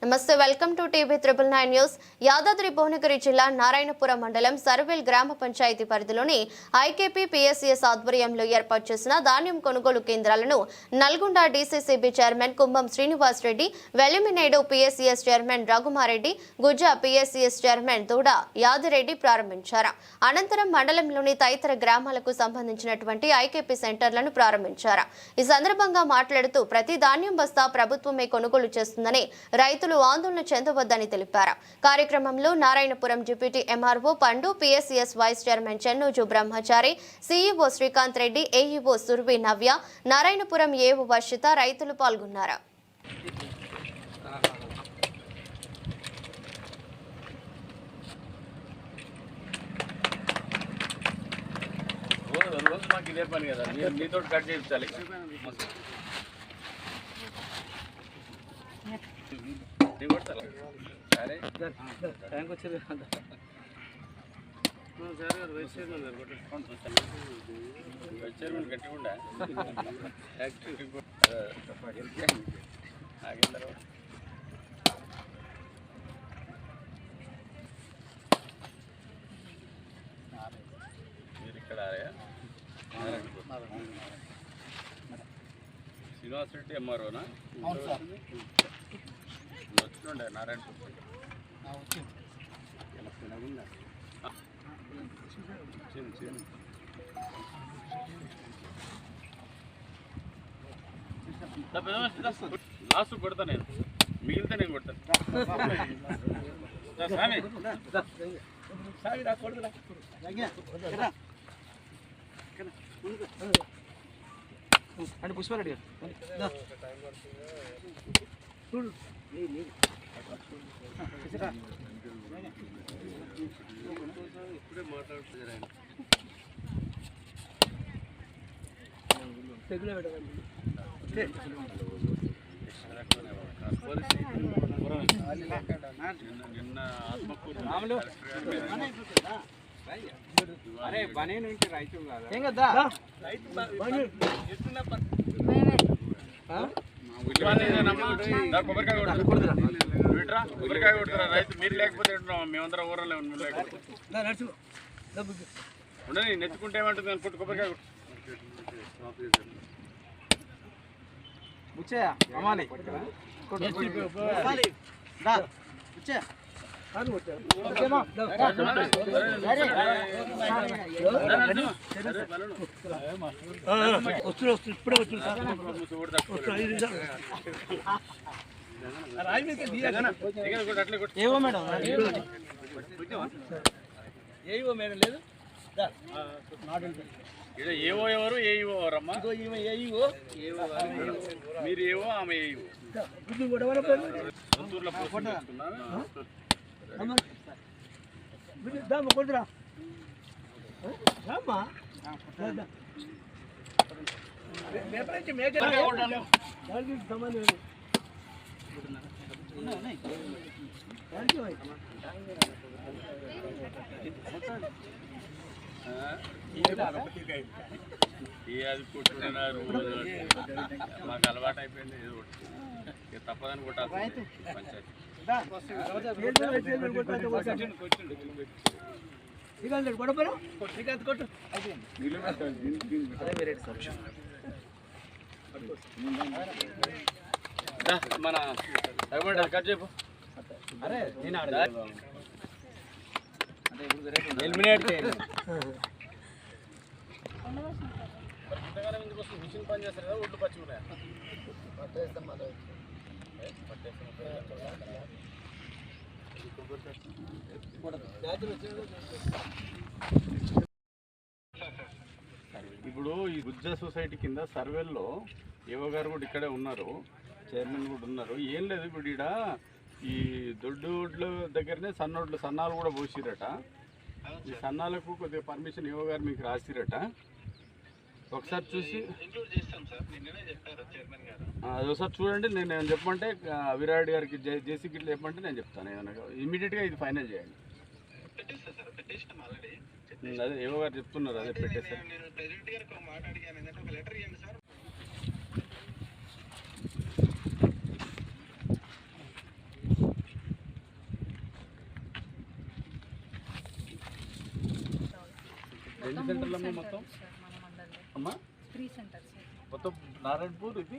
నమస్తే, welcome to TV 999 news. Yadadri Bhuvanagiri జిల్లా నారాయణపురం మండలం సర్వేల్ గ్రామ పంచాయతీ పరిధిలోని ఐకేపీ పిఎస్సిఎస్ ఆధ్వర్యంలో ఏర్పాటు చేసిన ధాన్యం కొనుగోలు కేంద్రాలను Nalgonda DCCB chairman Kumbham Srinivas Reddy, Vellimineedu PSCS chairman Raghumareddy, Gujja PSCS chairman Dooda Yadireddy ప్రారంభించారు. అనంతరం మండలంలోని తదితర గ్రామాలకు సంబంధించినటువంటి ఐకేపీ సెంటర్లను ప్రారంభించారు. ఈ సందర్భంగా మాట్లాడుతూ ప్రతి ధాన్యం బస్తా ప్రభుత్వమే కొనుగోలు చేస్తుందని, రైతులు ఆందోళన చెందవద్దని తెలిపారు. కార్యక్రమంలో నారాయణపురం డిప్యూటీ ఎంఆర్ఓ పండు, పిఎస్సిఎస్ వైస్ చైర్మన్ చెన్నూజు బ్రహ్మచారి, సిఇఓ శ్రీకాంత్ రెడ్డి, ఏఈఓ సుర్వి నవ్య, నారాయణపురం ఏఓ వర్షిత రైతులు పాల్గొన్నారు. శ్రీనివాస్ రెడ్డి ఎంఆర్ఓనా? వచ్చిండే నారాయణపూర్ లాస్ట్ కొడతా, నేను మిగిలితే నేను కొడతాను. అంటే పుష్పారెడ్డి గారు ఇప్పుడే మాట్లాడుతున్నారు. నిన్న ఆత్మకూరు అరే బనే నుంచి రైతు కొబ్బరికాయ కొడుతున్నా రైతు. మీరు లేకపోతే మేమందరం ఊరలే ఉండని నెత్తుకుంటే ఏమంటుంది అనుకుంటు కొబ్బరికాయ ఇప్పుడే ఏవో మేడం ఏవో మేడం లేదు. ఏవో ఎవరు ఏవో ఎవరమ్మా? మీరు ఏవో ఆమె ఏవో సొంతూరులో అది కొట్టుకున్నారు. మాకు అలవాటు అయిపోయింది. ఏదో తప్పదని కొట్టాలి పంచాయతీ. మన కట్ చెప్పు. ఎలిమినేట్ చేయండి. మిషన్ పని చేస్తారు కదా, ఒడ్లు పచ్చి ఉన్నాయా? ఇప్పుడు ఈ గుజ్జా సొసైటీ కింద సర్వేల్లో ఏవో గారు కూడా ఇక్కడే ఉన్నారు, చైర్మన్ కూడా ఉన్నారు. ఏం లేదు, ఇప్పుడు ఈడ ఈ దొడ్ల దగ్గరనే సన్నాలు కూడా పోసిరట. ఈ సన్నాలకు కొద్దిగా పర్మిషన్ ఏవో గారు మీకు రాసిరట. ఒకసారి చూసి అది ఒకసారి చూడండి. నేను చెప్పమంటే విరాట్ గారికి జేసీ గిట్ల చెప్పమంటే నేను చెప్తాను. ఏమన్నా ఇమీడియట్గా ఇది ఫైనల్ చేయండి. అదే ఏవో గారు చెప్తున్నారు, అదే పెట్టేసారు. ఎన్ని సెంటర్లు అమ్మా మొత్తం? సార్ మన మండలంలో అమ్మా 3 సెంటర్స్. మొత్తం నారాయణపూర్ ఇది